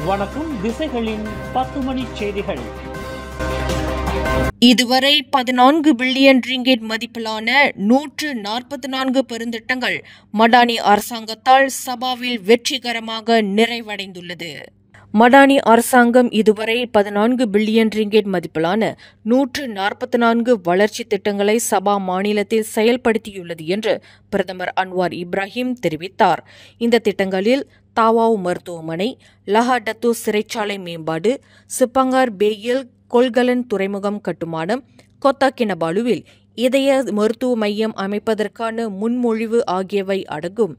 வணக்கம். திசைகளின் 10 மணி செய்திகள். இதுவரை 14 பில்லியன் ரிங்கெட் மதிப்பிலான 144 பெருந்திட்டங்கள் மடானி அரசாங்கத்தால் சபாவில் வெற்றிகரமாக நிறைவடைந்துள்ளது. மடானி அரசாங்கம் இதுவரை 14 பில்லியன் ரிங்கெட் மதிப்பிலான 144 வளர்ச்சி திட்டங்களை சபா மாநிலத்தில் செயல்படுத்தியுள்ளது என்று பிரதமர் அன்வார் இப்ராஹிம் தெரிவித்தார். இந்த திட்டங்களில் தாவாவ் மருத்துவமனை, லஹாடத்து சிறைச்சாலை மேம்பாடு, சிப்பங்கார் பேயில் கொள்கலன் துறைமுகம் கட்டுமானம், கொத்தா கினபாலுவில் இதய மருத்துவ மையம் அமைப்பதற்கான முன்மொழிவு ஆகியவை அடங்கும்.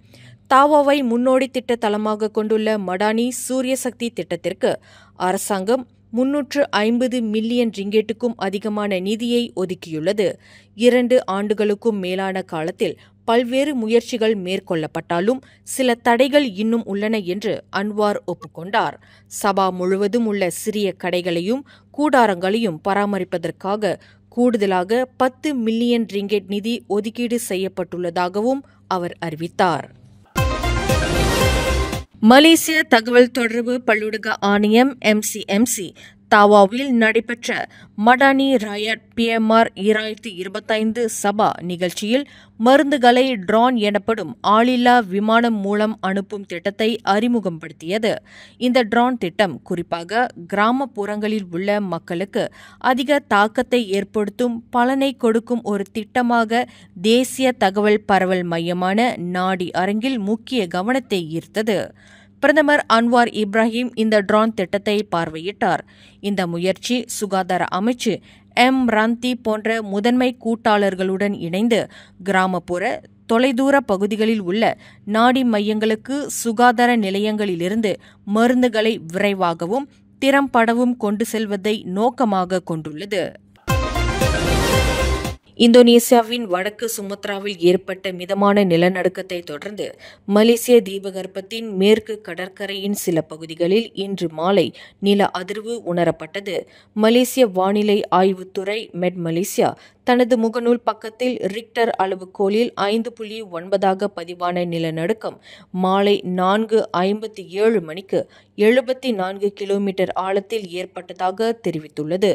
தாவாவை முன்னோடி திட்ட தளமாக கொண்டுள்ள மடானி சூரிய சக்தி திட்டத்திற்கு அரசாங்கம் 350 மில்லியன் ரிங்கெட்டுக்கும் அதிகமான நிதியை ஒதுக்கியுள்ளது. 2 ஆண்டுகளுக்கும் மேலான காலத்தில் பல்வேறு முயற்சிகள் மேற்கொள்ளப்பட்டாலும் சில தடைகள் இன்னும் உள்ளன என்று அன்வார் ஒப்புக்கொண்டார். சபா முழுவதும் உள்ள சிறிய கடைகளையும் கூடாரங்களையும் பராமரிப்பதற்காக கூடுதலாக 10 மில்லியன் ரிங்கெட் நிதி ஒதுக்கீடு செய்யப்பட்டுள்ளதாகவும் அவர் அறிவித்தார். மலேசிய தகவல் தொடர்பு பல்லுலக ஆணையம் MCMC தாவாவில் நடைபெற்ற மடானி ராயட் PMR 2025 சபா நிகழ்ச்சியில் மருந்துகளை ட்ரோன் எனப்படும் ஆளில்லா விமானம் மூலம் அனுப்பும் திட்டத்தை அறிமுகப்படுத்தியது. இந்த ட்ரோன் திட்டம் குறிப்பாக கிராமப்புறங்களில் உள்ள மக்களுக்கு அதிக தாக்கத்தை ஏற்படுத்தும் பலனை கொடுக்கும் ஒரு திட்டமாக தேசிய தகவல் பரவல் மையமான நாடி அரங்கில் முக்கிய கவனத்தை ஈர்த்தது. பிரதமர் அன்வார் இப்ராஹிம் இந்த ட்ரோன் திட்டத்தை பார்வையிட்டார். இந்த முயற்சி சுகாதார அமைச்சு ராந்தி போன்ற முதன்மை கூட்டாளர்களுடன் இணைந்து கிராமப்புற தொலைதூர பகுதிகளில் உள்ள நாடி மையங்களுக்கு சுகாதார நிலையங்களிலிருந்து மருந்துகளை விரைவாகவும் திறம்படவும் கொண்டு செல்வதை நோக்கமாக கொண்டுள்ளது. இந்தோனேசியாவின் வடக்கு சுமத்ராவில் ஏற்பட்ட மிதமான நிலநடுக்கத்தை தொடர்ந்து மலேசிய தீபகற்பத்தின் மேற்கு கடற்கரையின் சில பகுதிகளில் இன்று மாலை நில அதிர்வு உணரப்பட்டது. மலேசிய வானிலை ஆய்வுத்துறை மெட் மலேசியா தனது முகநூல் பக்கத்தில் ரிக்டர் அளவுகோலில் 5.9 பதிவான நிலநடுக்கம் மாலை 4:57 மணிக்கு 74 கிலோமீட்டர் ஆழத்தில் ஏற்பட்டதாக தெரிவித்துள்ளது.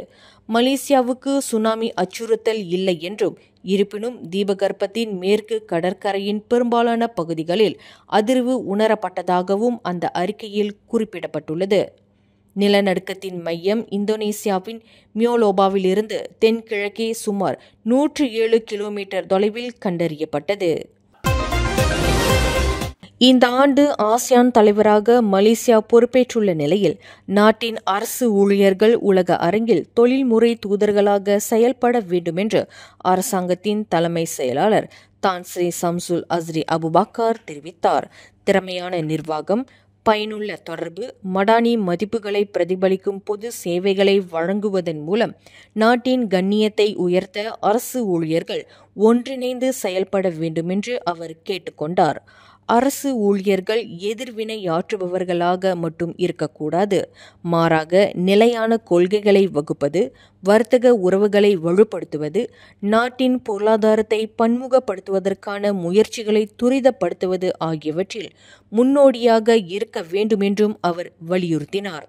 மலேசியாவுக்கு சுனாமி அச்சுறுத்தல் இல்லை என்றும், இருப்பினும் தீபகற்பத்தின் மேற்கு கடற்கரையின் பெரும்பாலான பகுதிகளில் அதிர்வு உணரப்பட்டதாகவும் அந்த அறிக்கையில் குறிப்பிடப்பட்டுள்ளது. நிலநடுக்கத்தின் மையம் இந்தோனேசியாவின் மியோலோபாவிலிருந்து தென்கிழக்கே சுமார் 107 கிலோமீட்டர் தொலைவில் கண்டறியப்பட்டது. இந்த ஆண்டு ஆசியான் தலைவராக மலேசியா பொறுப்பேற்றுள்ள நிலையில் நாட்டின் அரசு ஊழியர்கள் உலக அரங்கில் தொழில்முறை தூதர்களாக செயல்பட வேண்டுமென்று அரசாங்கத்தின் தலைமை செயலாளர் தான் ஸ்ரீ சம்சுல் அஸ்ரி அபுபக்கர் தெரிவித்தார். திறமையான நிர்வாகம், பயனுள்ள தொடர்பு, மடானி மதிப்புகளை பிரதிபலிக்கும் பொது சேவைகளை வழங்குவதன் மூலம் நாட்டின் கண்ணியத்தை உயர்த்த அரசு ஊழியர்கள் ஒன்றிணைந்து செயல்பட வேண்டுமென்று அவர் கேட்டுக்கொண்டார். அரசு ஊழியர்கள் எதிர்வினையாற்றுபவர்களாக மட்டும் இருக்கக்கூடாது, மாறாக நிலையான கொள்கைகளை வகுப்பது, வர்த்தக உறவுகளை வலுப்படுத்துவது, நாட்டின் பொருளாதாரத்தை பன்முகப்படுத்துவதற்கான முயற்சிகளை துரிதப்படுத்துவது ஆகியவற்றில் முன்னோடியாக இருக்க வேண்டுமென்றும் அவர் வலியுறுத்தினார்.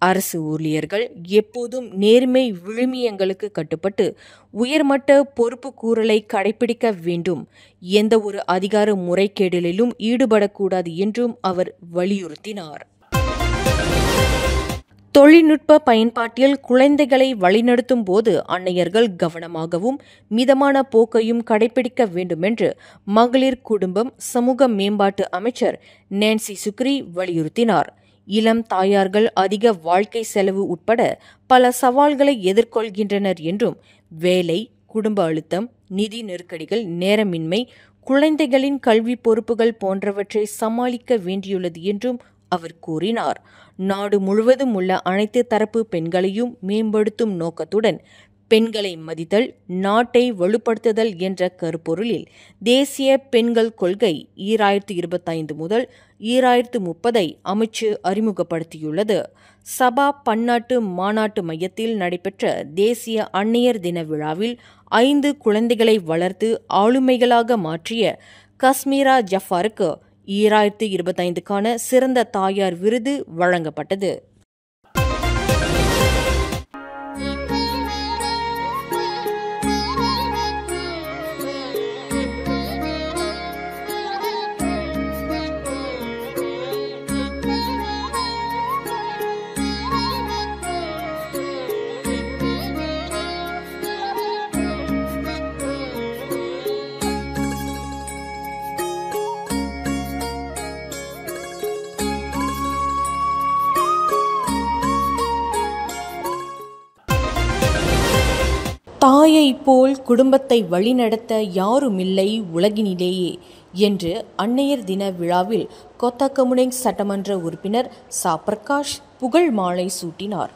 அரசு ஊழியர்கள் எப்போதும் நேர்மை விழுமியங்களுக்கு கட்டுப்பட்டு உயர்மட்ட பொறுப்பு கூறலை கடைபிடிக்க வேண்டும், எந்த ஒரு அதிகார முறைகேடுகளிலும் ஈடுபடக்கூடாது என்றும் அவர் வலியுறுத்தினார். தொழில்நுட்ப பயன்பாட்டில் குழந்தைகளை வழிநடத்தும் போது அன்னையர்கள் கவனமாகவும் மிதமான போக்கையும் கடைபிடிக்க வேண்டுமென்று மகளிர் குடும்பம் சமூக மேம்பாட்டு அமைச்சர் நான்சி சுக்ரி வலியுறுத்தினார். இளம் தாயார்கள் அதிக வாழ்க்கை செலவு உட்பட பல சவால்களை எதிர்கொள்கின்றனர் என்றும், வேலை, குடும்ப அழுத்தம், நிதி நெருக்கடிகள், நேரமின்மை, குழந்தைகளின் கல்வி பொறுப்புகள் போன்றவற்றை சமாளிக்க வேண்டியுள்ளது என்றும் அவர் கூறினார். நாடு முழுவதும் உள்ள அனைத்து தரப்பு பெண்களையும் மேம்படுத்தும் நோக்கத்துடன் பெண்களை மதித்தல், நாட்டை வலுப்படுத்துதல் என்ற கருப்பொருளில் தேசிய பெண்கள் கொள்கை 2025 முதல் 2030 அமைச்சு அறிமுகப்படுத்தியுள்ளது. சபா பன்னாட்டு மாநாட்டு மையத்தில் நடைபெற்ற தேசிய அன்னையர் தின விழாவில் 5 குழந்தைகளை வளர்த்து ஆளுமைகளாக மாற்றிய கஸ்மீரா ஜஃபாருக்கு 2025க்கான சிறந்த தாயார் விருது வழங்கப்பட்டது. தாயை போல் குடும்பத்தை வழிநடத்த யாருமில்லை உலகினிலேயே என்று அன்னையர் தின விழாவில் கொத்தகமுனெங் சட்டமன்ற உறுப்பினர் சா பிரகாஷ் புகழ் மாலை சூட்டினார்.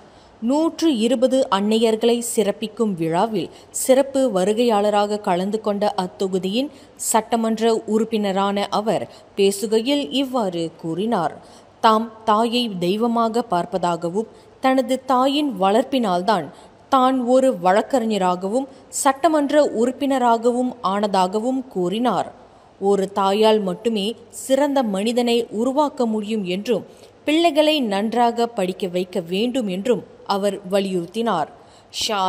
120 அன்னையர்களை சிறப்பிக்கும் விழாவில் சிறப்பு வருகையாளராக கலந்து கொண்ட அத்தொகுதியின் சட்டமன்ற உறுப்பினரான அவர் பேசுகையில் இவ்வாறு கூறினார். தாம் தாயை தெய்வமாக பார்ப்பதாகவும் தனது தாயின் வளர்ப்பினால்தான் தான் ஒரு வழக்கறிஞராகவும் சட்டமன்ற உறுப்பினராகவும் ஆனதாகவும் கூறினார். ஒரு தாயால் மட்டுமே சிறந்த மனிதனை உருவாக்க முடியும் என்றும் பிள்ளைகளை நன்றாக படிக்க வைக்க வேண்டும் என்றும் அவர் வலியுறுத்தினார். ஷா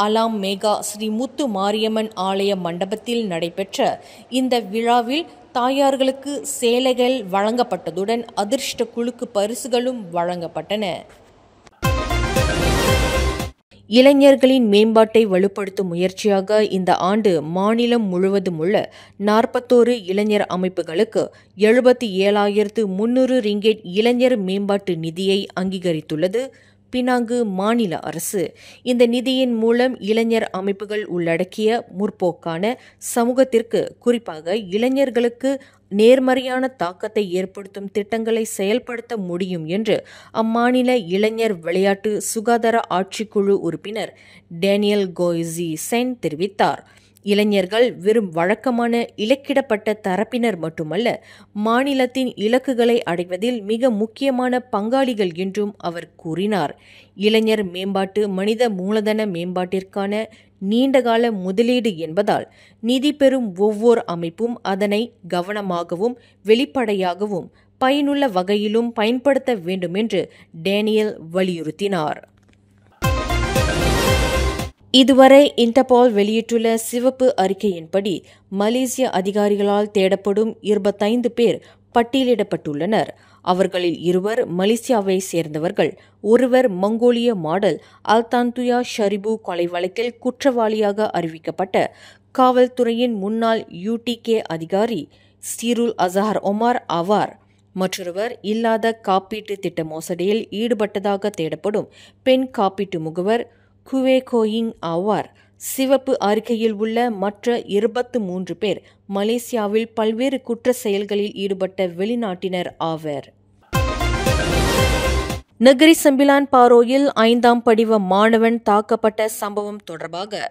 அலாம் மேகா ஸ்ரீ முத்து மாரியம்மன் ஆலய மண்டபத்தில் நடைபெற்ற இந்த விழாவில் தாயார்களுக்கு சேலைகள் வழங்கப்பட்டதுடன் அதிர்ஷ்ட குழுக்கு பரிசுகளும் வழங்கப்பட்டன. இளைஞர்களின் மேம்பாட்டை வலுப்படுத்தும் முயற்சியாக இந்த ஆண்டு மாநிலம் முழுவதும் உள்ள 41 இளைஞர் அமைப்புகளுக்கு 77,300 ரிங்கெட் இளைஞர் மேம்பாட்டு நிதியை அங்கீகரித்துள்ளது பினாங்கு மாநில அரசு. இந்த நிதியின் மூலம் இளைஞர் அமைப்புகள் உள்ளடக்கிய முற்போக்கான சமூகத்திற்கு, குறிப்பாக இளைஞர்களுக்கு நேர்மறையான தாக்கத்தை ஏற்படுத்தும் திட்டங்களை செயல்படுத்த முடியும் என்று அம்மாநில இளைஞர் விளையாட்டு சுகாதார ஆட்சிக்குழு உறுப்பினர் டேனியல் கோய்ஸி சென் தெரிவித்தார். இளைஞர்கள் வெறும் வழக்கமான இலக்கிடப்பட்ட தரப்பினர் மட்டுமல்ல, மாநிலத்தின் இலக்குகளை அடைவதில் மிக முக்கியமான பங்காளிகள் என்றும் அவர் கூறினார். இளைஞர் மேம்பாட்டு மனித மூலதன மேம்பாட்டிற்கான நீண்டகால முதலீடு என்பதால் நிதி பெறும் ஒவ்வொரு அமைப்பும் அதனை கவனமாகவும் வெளிப்படையாகவும் பயனுள்ள வகையிலும் பயன்படுத்த வேண்டும் என்று டேனியல் வலியுறுத்தினார். இதுவரை இன்டர்பால் வெளியிட்டுள்ள சிவப்பு அறிக்கையின்படி மலேசிய அதிகாரிகளால் தேடப்படும் 25 பேர் பட்டியலிடப்பட்டுள்ளனர். அவர்களில் 2 மலேசியாவை சேர்ந்தவர்கள், 1 மங்கோலிய மாடல் அல்தான்துயா ஷரிபு கொலை வழக்கில் குற்றவாளியாக அறிவிக்கப்பட்ட காவல்துறையின் முன்னாள் UTK அதிகாரி ஸ்ரீருல் அசஹர் ஒமார் ஆவார். மற்றொருவர் இல்லாத காப்பீட்டு திட்ட மோசடியில் ஈடுபட்டதாக தேடப்படும் பெண் காப்பீட்டு முகவர் குவே கோயிங் ஆவார். சிவப்பு அறிக்கையில் உள்ள மற்ற 23 பேர் மலேசியாவில் பல்வேறு குற்ற செயல்களில் ஈடுபட்ட வெளிநாட்டினர் ஆவர். நகரி செம்பிலான் பாரோயில் 5ஆம் படிவ மாணவன் தாக்கப்பட்ட சம்பவம் தொடர்பாக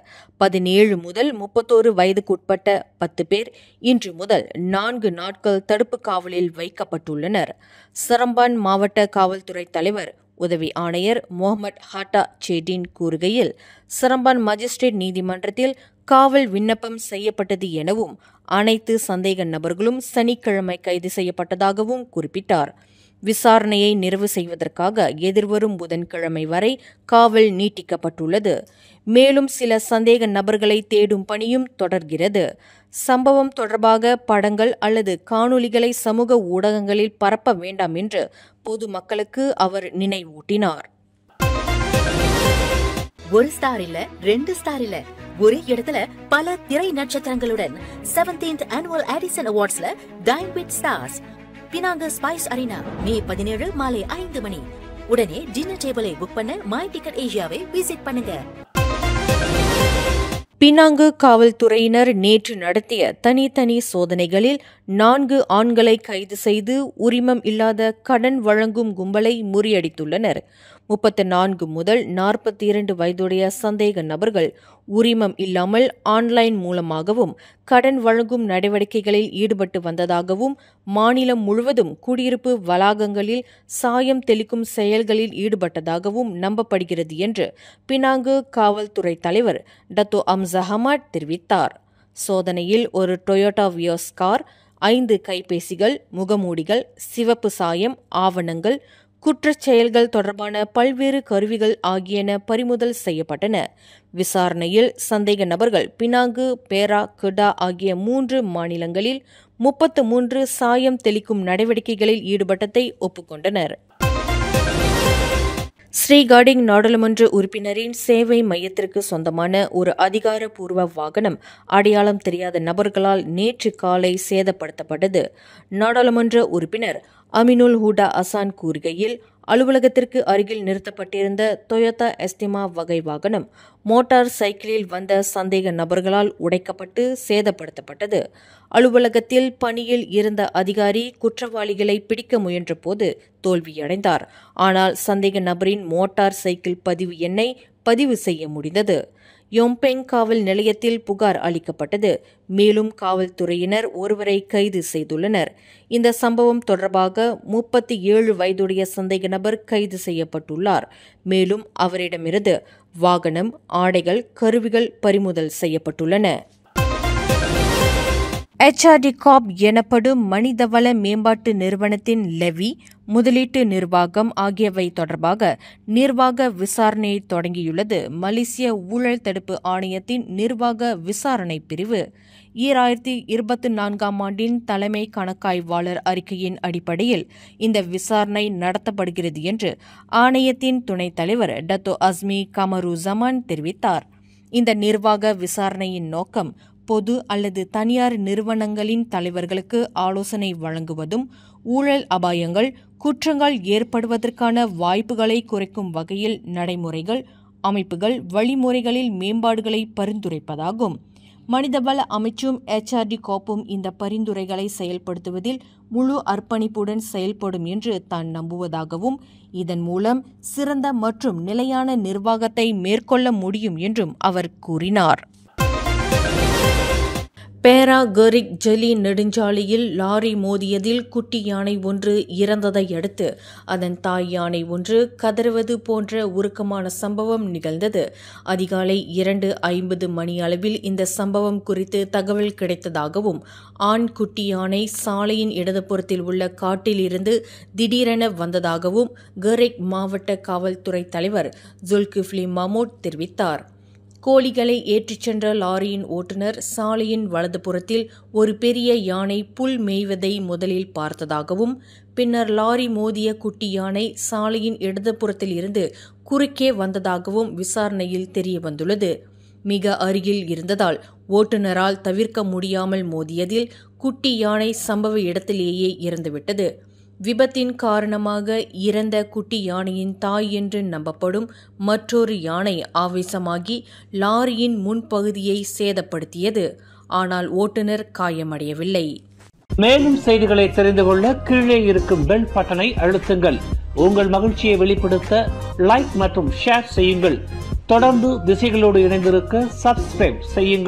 17 முதல் 31 வயதுக்குட்பட்ட 10 பேர் இன்று முதல் 4 நாட்கள் தடுப்பு காவலில் வைக்கப்பட்டுள்ளனர். சரம்பான் மாவட்ட காவல்துறை தலைவர் உதவி ஆணையர் முகமது ஹாட்டா சேடின் கூறுகையில், சரம்பான் மஜிஸ்ட்ரேட் நீதிமன்றத்தில் காவல் விண்ணப்பம் செய்யப்பட்டது எனவும் அனைத்து சந்தேக நபர்களும் சனிக்கிழமை கைது செய்யப்பட்டதாகவும் குறிப்பிட்டார். விசாரணையை நிறைவு செய்வதற்காக எதிர்வரும் புதன்கிழமை வரை காவல் நீட்டிக்கப்பட்டுள்ளது. மேலும் சில சந்தேக நபர்களை தேடும் பணியும் தொடர்கிறது. சம்பவம் தொடர்பாக படங்கள் அல்லது காணொலிகளை சமூக ஊடகங்களில் பரப்ப வேண்டாம் என்று பொதுமக்களுக்கு அவர் நினைவூட்டினார். ஒரு ஸ்டார் இல்ல, 2 ஸ்டார் இல்ல, ஒரே இடத்துல பல திரை நட்சத்திரங்களுடன் 17th Annual Edison Awardsல Dine with Stars. Penang Spice Arena May 17 மாலை 5 மணி. உடனே டின்னர் டேபிளை புக் பண்ண மை டிக்கெட் ஏசியாவை விசிட் பண்ணுங்க. பினாங்கு காவல்துறையினர் நேற்று நடத்திய தனித்தனி சோதனைகளில் 4 ஆண்களை கைது செய்து உரிமம் இல்லாத கடன் வழங்கும் கும்பலை முறியடித்துள்ளனர். 34 முதல் 42 வயதுடைய சந்தேக நபர்கள் உரிமம் இல்லாமல் ஆன்லைன் மூலமாகவும் கடன் வழங்கும் நடவடிக்கைகளில் ஈடுபட்டு வந்ததாகவும், மாநிலம் முழுவதும் குடியிருப்பு வளாகங்களில் சாயம் தெளிக்கும் செயல்களில் ஈடுபட்டதாகவும் நம்பப்படுகிறது என்று பினாங்கு காவல்துறை தலைவர் டத்தோ அம்சா ஹமாட் தெரிவித்தார். சோதனையில் ஒரு டொயோட்டா வியோஸ் கார், 5 கைபேசிகள், முகமூடிகள், சிவப்பு சாயம், ஆவணங்கள், குற்றச் செயல்கள் தொடர்பான பல்வேறு கருவிகள் ஆகியன பறிமுதல் செய்யப்பட்டன. விசாரணையில் சந்தேக நபர்கள் பினாங்கு, பேரா, கெடா ஆகிய 3 மாநிலங்களில் 33 சாயம் தெளிக்கும் நடவடிக்கைகளில் ஈடுபட்டதை ஒப்புக்கொண்டனர். ஸ்ரீகாடிங் நாடாளுமன்ற உறுப்பினரின் சேவை மையத்திற்கு சொந்தமான ஒரு அதிகாரப்பூர்வ வாகனம் அடையாளம் தெரியாத நபர்களால் நேற்று காலை சேதப்படுத்தப்பட்டது. நாடாளுமன்ற உறுப்பினர் அமினுல் ஹூடா அசான் கூறுகையில், அலுவலகத்திற்கு அருகில் நிறுத்தப்பட்டிருந்த டொயோட்டா எஸ்டிமா வகை வாகனம் மோட்டார் சைக்கிளில் வந்த சந்தேக நபர்களால் உடைக்கப்பட்டு சேதப்படுத்தப்பட்டது. அலுவலகத்தில் பணியில் இருந்த அதிகாரி குற்றவாளிகளை பிடிக்க முயன்றபோது தோல்வியடைந்தார். ஆனால் சந்தேக நபரின் மோட்டார் சைக்கிள் பதிவு எண்ணை பதிவு செய்ய முடிந்தது. யோம்பெங் காவல் நிலையத்தில் புகார் அளிக்கப்பட்டது. மேலும் காவல்துறையினர் ஒருவரை கைது செய்துள்ளனர். இந்த சம்பவம் தொடர்பாக 37 வயதுடைய சந்தேக நபர் கைது செய்யப்பட்டுள்ளார். மேலும் அவரிடமிருந்து வாகனம், ஆடைகள், கருவிகள் பறிமுதல் செய்யப்பட்டுள்ளன. HRD Corp எனப்படும் மனிதவள மேம்பாட்டு நிறுவனத்தின் லெவி, முதலீட்டு நிர்வாகம் ஆகியவை தொடர்பாக நிர்வாக விசாரணையை தொடங்கியுள்ளது மலேசிய ஊழல் தடுப்பு ஆணையத்தின் நிர்வாக விசாரணை பிரிவு. 2024ஆம் ஆண்டின் தலைமை கணக்காய்வாளர் அறிக்கையின் அடிப்படையில் இந்த விசாரணை நடத்தப்படுகிறது என்று ஆணையத்தின் துணைத் தலைவர் டத்தோ அஸ்மி கமருசமான் தெரிவித்தார். இந்த நிர்வாக விசாரணையின் நோக்கம் பொது அல்லது தனியார் நிறுவனங்களின் தலைவர்களுக்கு ஆலோசனை வழங்குவதும், ஊழல் அபாயங்கள், குற்றங்கள் ஏற்படுவதற்கான வாய்ப்புகளை குறைக்கும் வகையில் நடைமுறைகள், அமைப்புகள், வழிமுறைகளில் மேம்பாடுகளை பரிந்துரைப்பதாகும். மனிதவள அமைச்சும் HRD Corpum இந்த பரிந்துரைகளை செயல்படுத்துவதில் முழு அர்ப்பணிப்புடன் செயல்படும் என்று தான் நம்புவதாகவும், இதன் மூலம் சிறந்த மற்றும் நிலையான நிர்வாகத்தை மேற்கொள்ள முடியும் என்றும் அவர் கூறினார். பேரா கரிக் ஜலி நெடுஞ்சாலையில் லாரி மோதியதில் குட்டி யானை ஒன்று இறந்ததை அடுத்து அதன் தாய் யானை ஒன்று கதறுவது போன்ற உருக்கமான சம்பவம் நிகழ்ந்தது. அதிகாலை 2:50 மணி அளவில் இந்த சம்பவம் குறித்து தகவல் கிடைத்ததாகவும், ஆண் குட்டி யானை சாலையின் இடதுபுறத்தில் உள்ள காட்டில் இருந்து திடீரென வந்ததாகவும் கரிக் மாவட்ட காவல்துறை தலைவர் ஜுல்கிஃப்லி மமூட் தெரிவித்தார். கோழிகளை ஏற்றிச் சென்ற லாரியின் ஓட்டுநர் சாலையின் வலதுபுறத்தில் ஒரு பெரிய யானை புல் மேய்வதை முதலில் பார்த்ததாகவும், பின்னர் லாரி மோதிய குட்டி யானை சாலையின் இடதுபுறத்தில் இருந்து குறுக்கே வந்ததாகவும் விசாரணையில் தெரியவந்துள்ளது. மிக அருகில் இருந்ததால் ஓட்டுநரால் தவிர்க்க முடியாமல் மோதியதில் குட்டி யானை சம்பவ இடத்திலேயே இறந்துவிட்டது. விபத்தின் காரணமாக இறந்த குட்டி யானையின் தாய் என்று நம்பப்படும் மற்றொரு யானை ஆவேசமாகி லாரியின் முன்பகுதியை சேதப்படுத்தியது. ஆனால் ஓட்டுநர் காயமடையவில்லை. மேலும் செய்திகளை தெரிந்து கொள்ள கீழே இருக்கும் பெல் பட்டனை அழுத்துங்கள். உங்கள் மகிழ்ச்சியை வெளிப்படுத்த லைக் மற்றும் ஷேர் செய்யுங்கள். தொடர்ந்து திசைகளோடு இணைந்திருக்க சப்ஸ்கிரைப் செய்யுங்கள்.